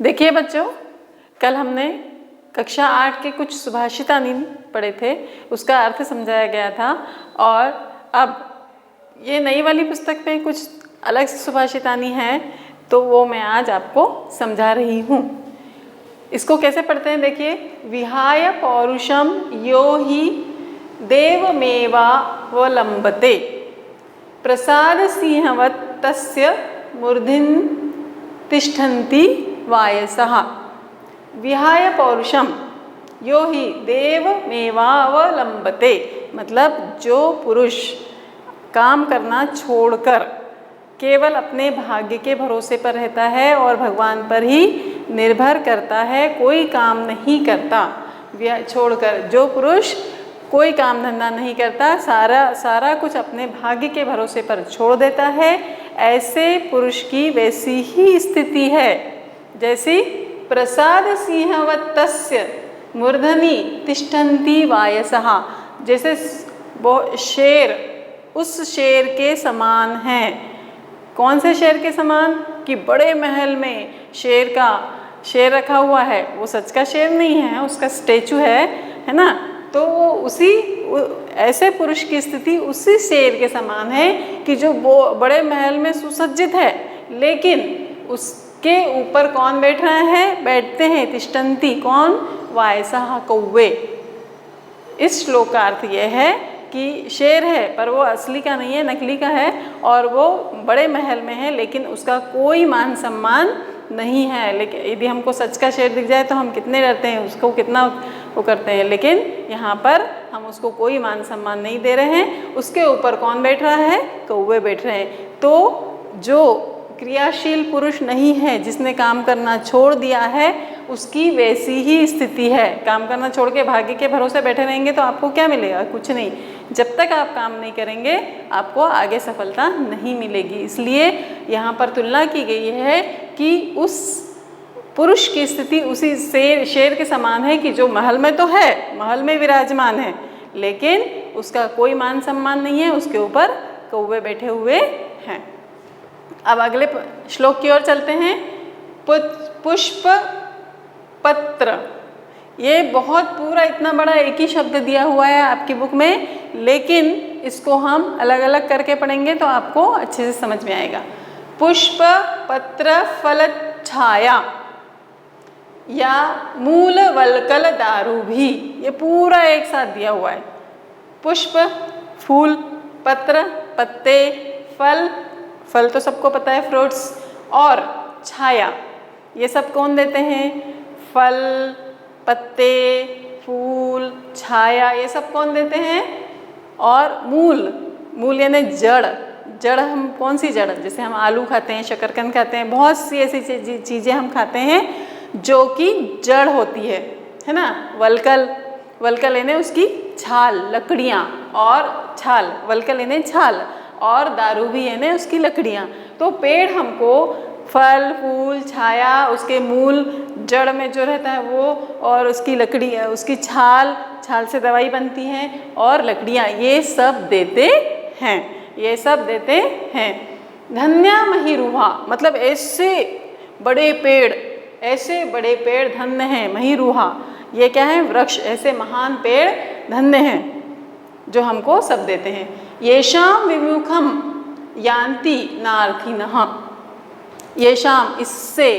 देखिए बच्चों, कल हमने कक्षा 8 के कुछ सुभाषितानी पढ़े थे, उसका अर्थ समझाया गया था। और अब ये नई वाली पुस्तक में कुछ अलग से सुभाषितानी है, तो वो मैं आज आपको समझा रही हूँ। इसको कैसे पढ़ते हैं देखिए। विहाय पौरुषम यो हि देवमेवावलंबते प्रसाद सिंहवत् तस्य मूर्धिन तिष्ठन्ति वायसः। विहाय पौरुषम यो हि देवमेवावलंबते, मतलब जो पुरुष काम करना छोड़कर केवल अपने भाग्य के भरोसे पर रहता है और भगवान पर ही निर्भर करता है, कोई काम नहीं करता, छोड़कर जो पुरुष कोई काम धंधा नहीं करता, सारा कुछ अपने भाग्य के भरोसे पर छोड़ देता है, ऐसे पुरुष की वैसी ही स्थिति है जैसी प्रसाद सिंहवत् तस्य मूर्धनि तिष्ठन्ति वायसः। जैसे वो शेर उस शेर के समान है। कौन से शेर के समान? कि बड़े महल में शेर रखा हुआ है, वो सच का शेर नहीं है, उसका स्टैचू है ना। तो ऐसे पुरुष की स्थिति उसी शेर के समान है कि जो बड़े महल में सुसज्जित है, लेकिन उसके ऊपर कौन बैठ रहा है? बैठते हैं तिष्ठन्ति, कौन? वायसः, कौवे। इस श्लोक का अर्थ यह है कि शेर है पर वो असली का नहीं है, नकली का है, और वो बड़े महल में है, लेकिन उसका कोई मान सम्मान नहीं है। लेकिन यदि हमको सच का शेर दिख जाए तो हम कितने डरते हैं, उसको कितना वो करते हैं, लेकिन यहाँ पर हम उसको कोई मान सम्मान नहीं दे रहे हैं। उसके ऊपर कौन बैठ रहा है? कौवे बैठ रहे हैं। तो जो क्रियाशील पुरुष नहीं है, जिसने काम करना छोड़ दिया है, उसकी वैसी ही स्थिति है। काम करना छोड़ के भाग्य के भरोसे बैठे रहेंगे तो आपको क्या मिलेगा? कुछ नहीं। जब तक आप काम नहीं करेंगे आपको आगे सफलता नहीं मिलेगी। इसलिए यहाँ पर तुलना की गई है कि उस पुरुष की स्थिति उसी शेर के समान है कि जो महल में तो है, महल में विराजमान है, लेकिन उसका कोई मान सम्मान नहीं है, उसके ऊपर कौवे बैठे हुए हैं। अब अगले श्लोक की ओर चलते हैं। पुष्प पत्र, ये बहुत पूरा इतना बड़ा एक ही शब्द दिया हुआ है आपकी बुक में, लेकिन इसको हम अलग अलग करके पढ़ेंगे तो आपको अच्छे से समझ में आएगा। पुष्प पत्र फल छाया या मूल वलकल दारू भी, ये पूरा एक साथ दिया हुआ है। पुष्प फूल, पत्र पत्ते, फल तो सबको पता है फ्रूट्स, और छाया ये सब कौन देते हैं? फल, पत्ते, फूल, छाया ये सब कौन देते हैं? और मूल यानी जड़ हम कौन सी जड़? जैसे हम आलू खाते हैं, शकरकंद खाते हैं, बहुत सी ऐसी चीज़ें हम खाते हैं जो कि जड़ होती है ना। वलकल यानी उसकी छाल, लकड़ियाँ, और छाल, वलकल यानी छाल, और दारू भी यानी उसकी लकड़ियाँ। तो पेड़ हमको फल, फूल, छाया, उसके मूल, जड़ में जो रहता है वो, और उसकी लकड़ी, उसकी छाल से दवाई बनती है, और लकड़ियाँ, ये सब देते हैं। धन्या महिरुहा, मतलब ऐसे बड़े पेड़ धन्य हैं। महिरुहा ये क्या है? वृक्ष। ऐसे महान पेड़ धन्य हैं जो हमको सब देते हैं। येषाम विमुखम यान्ति नार्थिनः, येषाम इससे,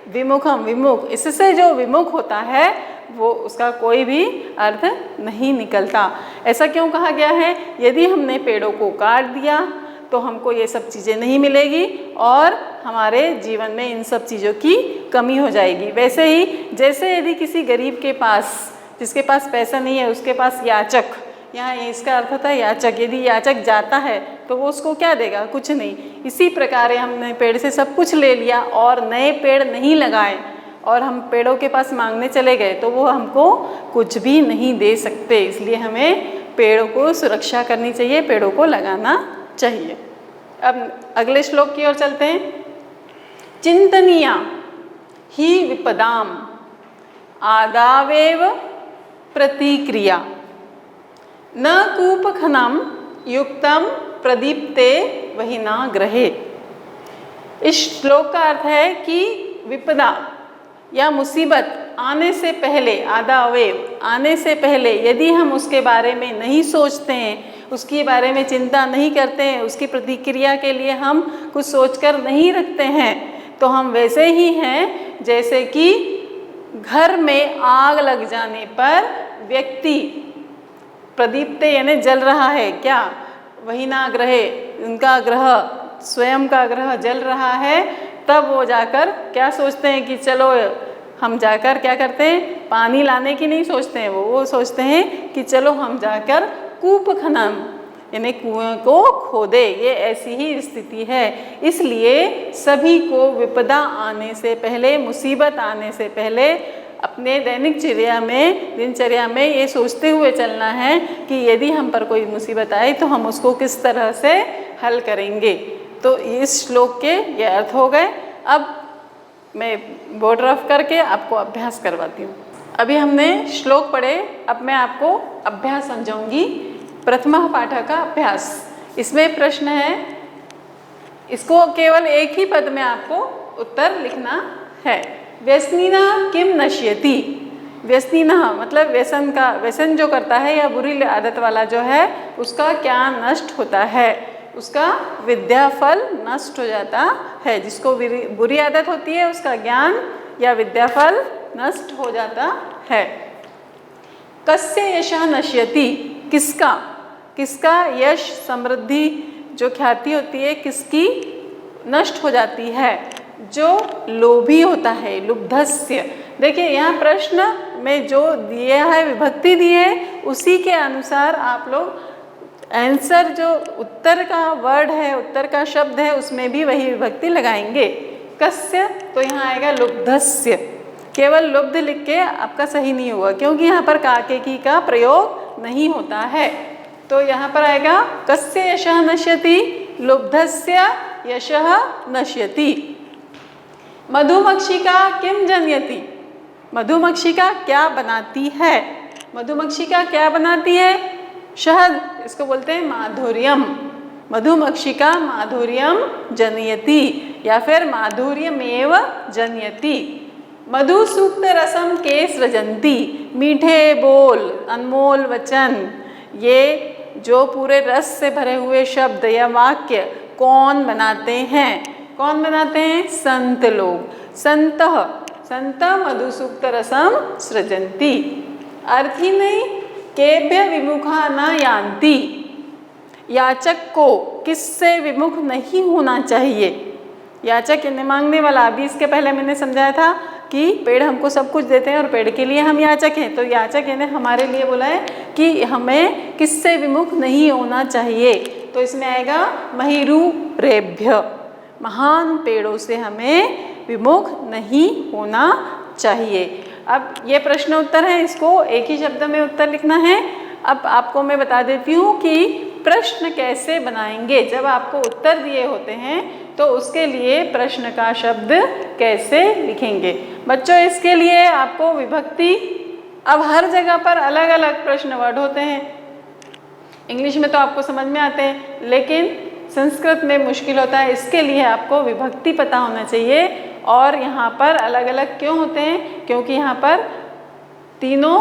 विमुख इससे जो विमुख होता है वो उसका कोई भी अर्थ नहीं निकलता। ऐसा क्यों कहा गया है? यदि हमने पेड़ों को काट दिया तो हमको ये सब चीज़ें नहीं मिलेगी और हमारे जीवन में इन सब चीज़ों की कमी हो जाएगी। वैसे ही जैसे यदि किसी गरीब के पास, जिसके पास पैसा नहीं है, उसके पास याचक, यहाँ इसका अर्थ होता है याचक, यदि याचक जाता है तो वो उसको क्या देगा? कुछ नहीं। इसी प्रकार हमने पेड़ से सब कुछ ले लिया और नए पेड़ नहीं लगाए और हम पेड़ों के पास मांगने चले गए तो वो हमको कुछ भी नहीं दे सकते। इसलिए हमें पेड़ों को सुरक्षा करनी चाहिए, पेड़ों को लगाना चाहिए। अब अगले श्लोक की ओर चलते हैं। चिंतनीया ही विपदाम आदावेव प्रतिक्रिया न कूपखनम युक्तम प्रदीप्ते वहिना ग्रहे। इस श्लोक का अर्थ है कि विपदा या मुसीबत आने से पहले, आधा अवयव आने से पहले यदि हम उसके बारे में नहीं सोचते हैं, उसके बारे में चिंता नहीं करते हैं, उसकी प्रतिक्रिया के लिए हम कुछ सोचकर नहीं रखते हैं, तो हम वैसे ही हैं जैसे कि घर में आग लग जाने पर व्यक्ति प्रदीप्ते यानी जल रहा है, क्या वही ना ग्रहे, उनका ग्रह स्वयं का ग्रह जल रहा है, तब वो जाकर क्या सोचते हैं कि चलो हम जाकर क्या करते हैं, पानी लाने की नहीं सोचते हैं, वो सोचते हैं कि चलो हम जाकर कूप खनन यानी कुएं को खोदे। ये ऐसी ही स्थिति है। इसलिए सभी को विपदा आने से पहले, मुसीबत आने से पहले अपने दिनचर्या में ये सोचते हुए चलना है कि यदि हम पर कोई मुसीबत आए तो हम उसको किस तरह से हल करेंगे। तो इस श्लोक के ये अर्थ हो गए। अब मैं बोर्ड रफ करके आपको अभ्यास करवाती हूँ। अभी हमने श्लोक पढ़े, अब मैं आपको अभ्यास समझाऊंगी। प्रथम पाठ का अभ्यास, इसमें प्रश्न है, इसको केवल एक ही पद में आपको उत्तर लिखना है। व्यसनिनः किम नश्यति। व्यसनिनः मतलब व्यसन जो करता है या बुरी आदत वाला जो है, उसका क्या नष्ट होता है, उसका विद्या फल नष्ट हो जाता है। जिसको बुरी आदत होती है उसका ज्ञान या विद्या फल नष्ट हो जाता है। कस्य यशः नश्यति, किसका यश, समृद्धि, जो ख्याति होती है, किसकी नष्ट हो जाती है, जो लोभी होता है, लुब्धस्य। देखिए यहाँ प्रश्न में जो दिया है, विभक्ति दी है, उसी के अनुसार आप लोग आंसर जो उत्तर का वर्ड है, उत्तर का शब्द है, उसमें भी वही विभक्ति लगाएंगे। कस्य तो यहाँ आएगा लुब्धस्य। केवल लुब्ध लिख के आपका सही नहीं होगा, क्योंकि यहाँ पर काके की का प्रयोग नहीं होता है। तो यहाँ पर आएगा कस्य यशः नश्यति, लुब्धस्य यशः नश्यति। मधुमक्षिका किम जनयति, मधुमक्षिका क्या बनाती है, मधुमक्षिका क्या बनाती है, शहद, इसको बोलते हैं माधुर्यम। मधुमक्षिका माधुर्यम जनयति या फिर माधुर्यमेव जनयति। मधु सूक्त रसम के सृजंती, मीठे बोल, अनमोल वचन, ये जो पूरे रस से भरे हुए शब्द या वाक्य कौन बनाते हैं, कौन बनाते हैं, संत लोग। संत मधुसूक्त रसम सृजंती। अर्थ ही नहीं, केभ्य विमुखा न यान्ति, याचक को किससे विमुख नहीं होना चाहिए। याचक यानी मांगने वाला। अभी इसके पहले मैंने समझाया था कि पेड़ हमको सब कुछ देते हैं और पेड़ के लिए हम याचक हैं। तो याचक यानी हमारे लिए बोला है कि हमें किससे विमुख नहीं होना चाहिए। तो इसमें आएगा महिरु रेभ्य, महान पेड़ों से हमें विमुख नहीं होना चाहिए। अब ये प्रश्न उत्तर है, इसको एक ही शब्द में उत्तर लिखना है। अब आपको मैं बता देती हूँ कि प्रश्न कैसे बनाएंगे। जब आपको उत्तर दिए होते हैं तो उसके लिए प्रश्न का शब्द कैसे लिखेंगे। बच्चों इसके लिए आपको विभक्ति, अब हर जगह पर अलग अलग प्रश्न वर्ड होते हैं। इंग्लिश में तो आपको समझ में आते हैं, लेकिन संस्कृत में मुश्किल होता है। इसके लिए आपको विभक्ति पता होना चाहिए। और यहाँ पर अलग अलग क्यों होते हैं, क्योंकि यहाँ पर तीनों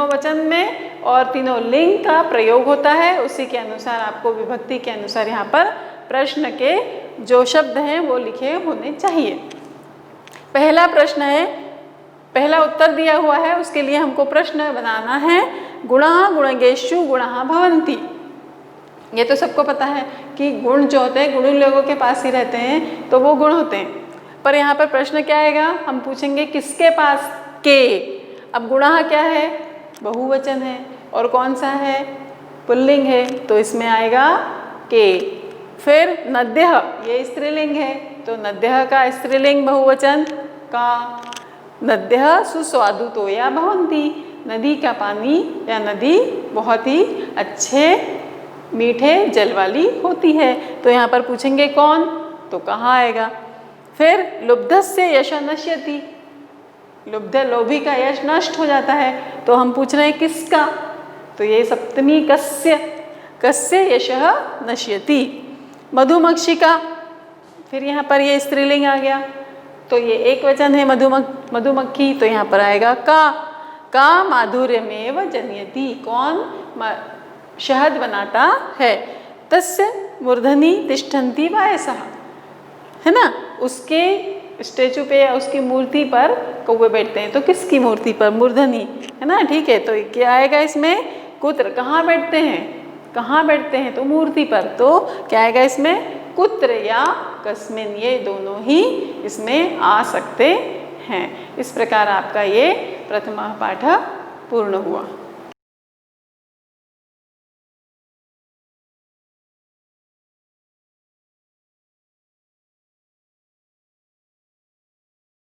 वचन में और तीनों लिंग का प्रयोग होता है। उसी के अनुसार आपको विभक्ति के अनुसार यहाँ पर प्रश्न के जो शब्द हैं वो लिखे होने चाहिए। पहला प्रश्न है, पहला उत्तर दिया हुआ है, उसके लिए हमको प्रश्न बनाना है। गुणः गुणगेषु गुणः भवन्ति। ये तो सबको पता है कि गुण जो होते हैं गुणी लोगों के पास ही रहते हैं, तो वो गुण होते हैं। पर यहाँ पर प्रश्न क्या आएगा, हम पूछेंगे किसके पास, के। अब गुणः क्या है, बहुवचन है, और कौन सा है, पुल्लिंग है, तो इसमें आएगा के। फिर नद्यः, ये स्त्रीलिंग है, तो नद्यः का स्त्रीलिंग बहुवचन का। नद्यः सुस्वादुतोया भवन्ति, नदी का पानी या नदी बहुत ही अच्छे मीठे जल वाली होती है। तो यहाँ पर पूछेंगे कौन, तो कहाँ आएगा। फिर लुब्धस्य यशः नश्यति, लोभी का यश नष्ट हो जाता है, तो हम पूछ रहे हैं किसका, तो ये सप्तमी कस्य यशः नश्यति। मधुमक्षिका, फिर यहाँ पर ये स्त्रीलिंग आ गया, तो ये एक वचन है मधुमक्खी, तो यहाँ पर आएगा का माधुर्यमेव जनयति, कौन शहद बनाता है। तस्य मूर्धनि तिष्ठन्ति वायसः, है ना, उसके स्टेचू पे या उसकी मूर्ति पर कौवे बैठते हैं। तो किसकी मूर्ति पर? मूर्धनि, है ना, ठीक है। तो क्या आएगा इसमें? कुत्र। कहाँ बैठते हैं? कहाँ बैठते हैं? तो मूर्ति पर। तो क्या आएगा इसमें? कुत्र या कस्मिन, ये दोनों ही इसमें आ सकते हैं। इस प्रकार आपका ये प्रथमा पाठ पूर्ण हुआ।